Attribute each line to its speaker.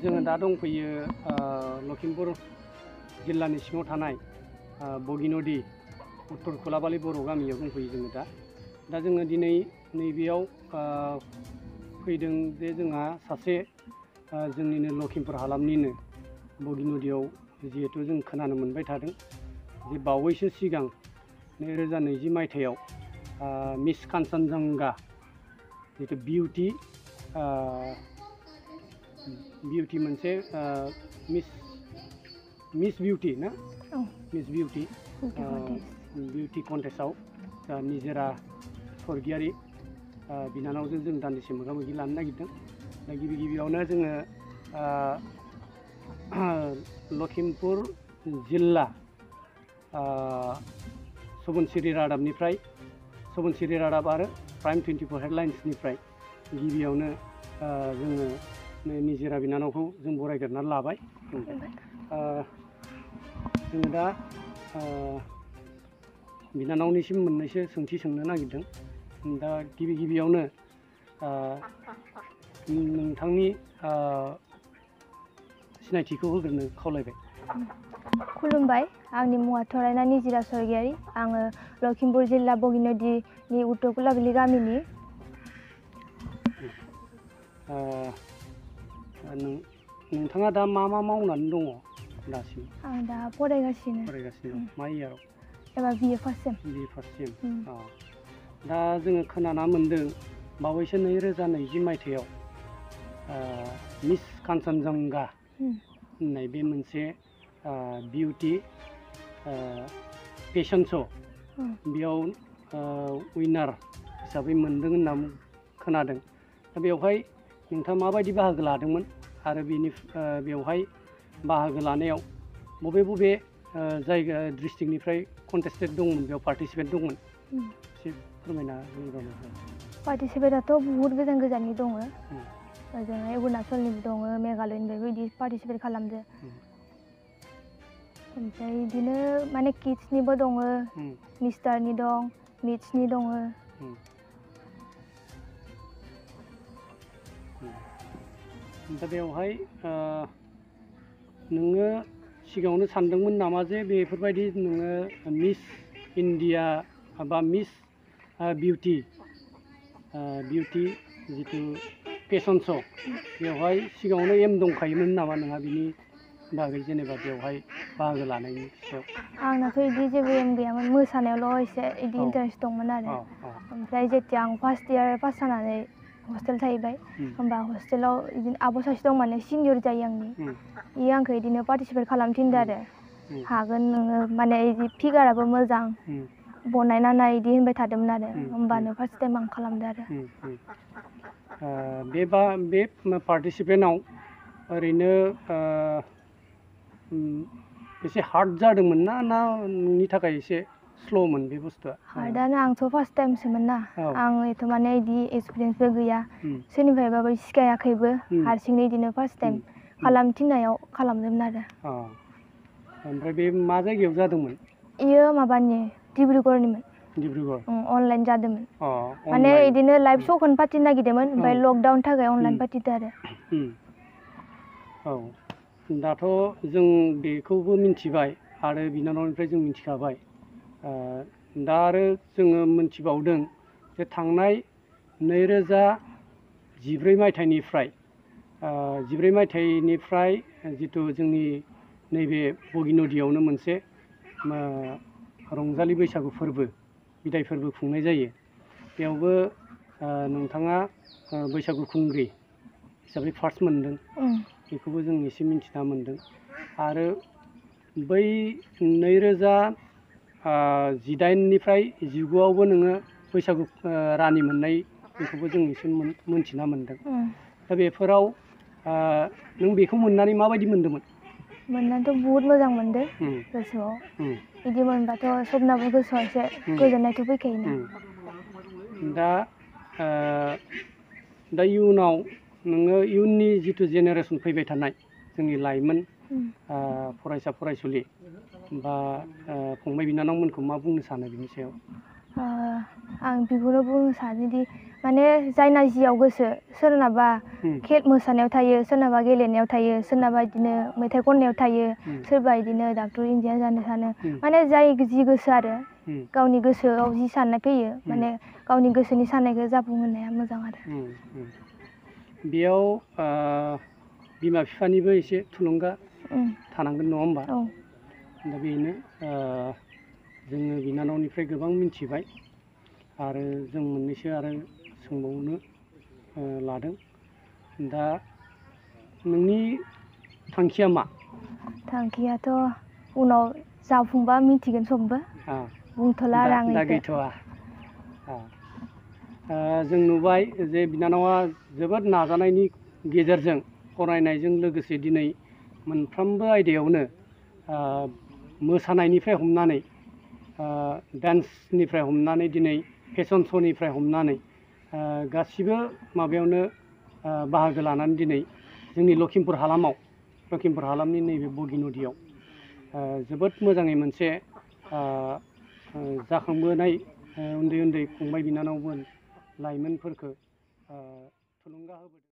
Speaker 1: जोङो दा दंफैयो लखिमपुर जिल्लानि सिङाव थानाय बगिनदि उत्तर खोलाबालि बर' गामियाव दंफैयो जोङो दा जोङो दिनै नैबेयाव फैदों जे जोंहा सासे जोंनिनो लखिमपुर हालामनिनो बगिनदियाव जिहेतु जों खोनानो मोनबाय थादों जे बावैसो सिगां 2020 मायथाइयाव मिस कान्चनजंगा जितु बिउटि मोनसे मिस बिउटि ना मिस बिउटि बिउटि कन्टेस्टआव निजोरा स्वर्गियारि बिनानावजों जों दान्दिसे मोगा मोगि लानो नागिरदों। दा गिबियावनो जोङो लखिमपुर जिल्ला सुबुनसिरि रादाब आरो प्राइम 24 हेडलाइन्सनिफ्राय गिबियावनो जोङो निजोरा बिनानावखौ जों बरायग्रोनानै लाबाय। जोङो दा बिनानावनिसिम मोननैसो सोंथि सोंनो नागिरदों। दा गिबियावनो नोंथांनि सिनायथिखौ होग्रोनो खावलायबाय।
Speaker 2: खुलुमबाय, आंनि मुङा थरायना निजोरा स्वर्गियारि। आङो लखिमपुर जिल्ला बगिनदिनि उत्तर खोलाबालि गामिनि।
Speaker 1: नोंथाङा दा मा मावनानै दङ दासिम?
Speaker 2: आं दा फरायगासिनो।
Speaker 1: मा इयाराव?
Speaker 2: एबार BA फार्स्ट सेम।
Speaker 1: दा जोङो खोनाना मोन्दों बावैसो 2020 मायथाइयाव मिस कान्चनजंगा होननाय बे मोनसे बिउटि फेशन श' बेयाव उइनार हिसाबै मोनदों होनना खोनादों। दा बेवहाय नोंथाङा माबायदि बाहागो लादोंमोन आरो बेवहाय बाहागो लानायाव बबे जायगा डिस्ट्रिक्टनिफ्राय कन्टेस्टेड दंमोन, बेयाव पार्टिसिपेट दंमोन? एसे फोरमायना होयोबा मोजां।
Speaker 2: पार्टिसिपेटआथ' बहुत गोजाननि दङ। ओजोंहाय अरुणाचलनिबो दङ, मेघालयनिफ्रायबो बिदि पार्टिसिपेट खालामदो। ओमफ्राय बिदिनो माने किड्सनिबो दङ, मिस्टारनि दं, मिट्सनि दङ।
Speaker 1: दा बेवहाय नोङो सिगाङावनो सानदोंमोन नामा जे बेफोरबायदि नोङो मिस इन्डिया बा मिस बिउटि जितु फेशन श' बेवहाय सिगाङावनो एम दंखायोमोन नामा नोंहा बिनि बागै, जेनेबा बेवहाय बाहागो लानायनि सायाव?
Speaker 2: आंनाथ' बिदि जेबो एम गैयामोन, मोसानायावल' एसे बिदि इन्टारेस्ट दंमोन आरो। ओमफ्राय जेथिया आं फार्स्ट इयार पास जानानै हस्टेल थाहैबाय, होमबा हस्टेलाव बिदिनो आब' सासे दं, माने सिनियर जायो आंनि। बियो आंखौ बिदिनो पार्टिसिपेट खालामनो थिनदो आरो। हागोन नोङो, माने बिदि फिगाराबो मोजां बनायना नाय बिदि होनबाय थादोंमोन आरो। होमबानो फार्स्ट टाइम आं खालामदो आरो।
Speaker 1: बे पार्टिसिपेन्टआव ओरैनो एसे हार्ड जादोंमोन ना नोंनि थाखाय एसे स्ल'मोन बे बुस्थुआ?
Speaker 2: हार्डआनो, आंथ' फार्स्ट टाइमसोमोन ना। आं एथ' माने बिदि एक्सपिरियेन्सबो गैया, सोरनिफ्रायबाबो सिखायाखैबो, हारसिंनो बिदिनो फार्स्ट टाइम खालामनो थिननायाव खालामदोंमोन आरो।
Speaker 1: ओमफ्राय बे मा जायगायाव जादोंमोन?
Speaker 2: इयो माबानि डिब्रुगड़निमोन। अनलाइन जादोंमोन। माने बिदिनो लाइभ श'खौनो फाथिनो नागिरदोंमोन, ओमफ्राय लकडाउननि थाखाय अनलाइन फाथिदो आरो।
Speaker 1: दाथ' जों बेखौबो मिथिबाय आरो बिनानावनिफ्राय जों मिथिखाबाय। दा आरो जोङो मिथिबावदों जे थांनाय 2014 मायथाइनिफ्राय जितु जोंनि नैबे बगिनदियावनो मोनसे रंजालि बैसागु फोरबो, बिदाय फोरबो खुंनाय जायो। बेयावबो नोंथाङा बैसागु खुंग्रि हिसाबै फार्स्ट मोनदों, बेखौबो जों एसे मिन्थिना मोन्दों। आरो बै 2019निफ्राय 19आवबो नोङो बैसागु रानि मोननाय, बेखौबो जों एसे मोनथिना मोन्दों। दा बेफोराव नों बेखौ मोननानै माबायदि मोन्दोंमोन?
Speaker 2: मोननानैथ' बहुत मोजां मोनदों गोसोआव। बिदि मोनबाथ' सबनाबो गोसोआव एसे गोजोननायथ' फैखायोना। दा
Speaker 1: इयुनाव नोङो इयुननि जिथु जेनेरेसन फैबाय थानाय जोंनि लाइमोन फरायसा फरायसुलि बा फंबाय बिनानावमोनखौ मा बुंनो सानो बिनि सायाव?
Speaker 2: आं बेखौनो बुंनो सानोदि माने जायना जियाव गोसो सोरनाबा मोसानायाव थायो, सोरनाबा गेलेनायाव थायो, सोरनाबा बिदिनो मेथाइ खननायाव थायो, सोरबा बिदिनो डाक्टर इन्जिनियार जानो सानो, माने जाय जि गोसो आरो गावनि गोसोआव जि साननाय फैयो माने गावनि गोसोनि साननायखौ जाफुंहोनाया मोजां आरो।
Speaker 1: बेयाव बिमा बिफानिबो एसे थुलुंगा थानांगोन नङा होमबा? दा बेनो जोङो बिनानावनिफ्राय गोबां मिथिबाय आरो जों मोननैसो आरो सोंबावनो लादों। दा नोंनि थांखिया मा?
Speaker 2: थांखियाथ' उनाव जाफुंबा मिथिगोन समबो, बुंथ'ला आरो आं
Speaker 1: दा
Speaker 2: इखो।
Speaker 1: गैथ'आ। जों नुबाय जे बिनानावा जोबोद नाजानायनि गेजेरजों फरायनायजों लोगोसे दिनै मोनफ्रोमबो आयदायावनो मोसानायनिफ्राय हमनानै डान्सनिफ्राय हमनानै दिनै फेशन श'निफ्राय हमनानै गासिबो माबायावनो बाहागो लानानै दिनै जोंनि लखिमपुर हालामनि नैबे बगिनदियाव जोबोद मोजाङै मोनसे जाखांबोनाय उन्दै उन्दै फंबाय बिनानावमोन लाइमोनफोरखौ थुलुंगा होबोदों।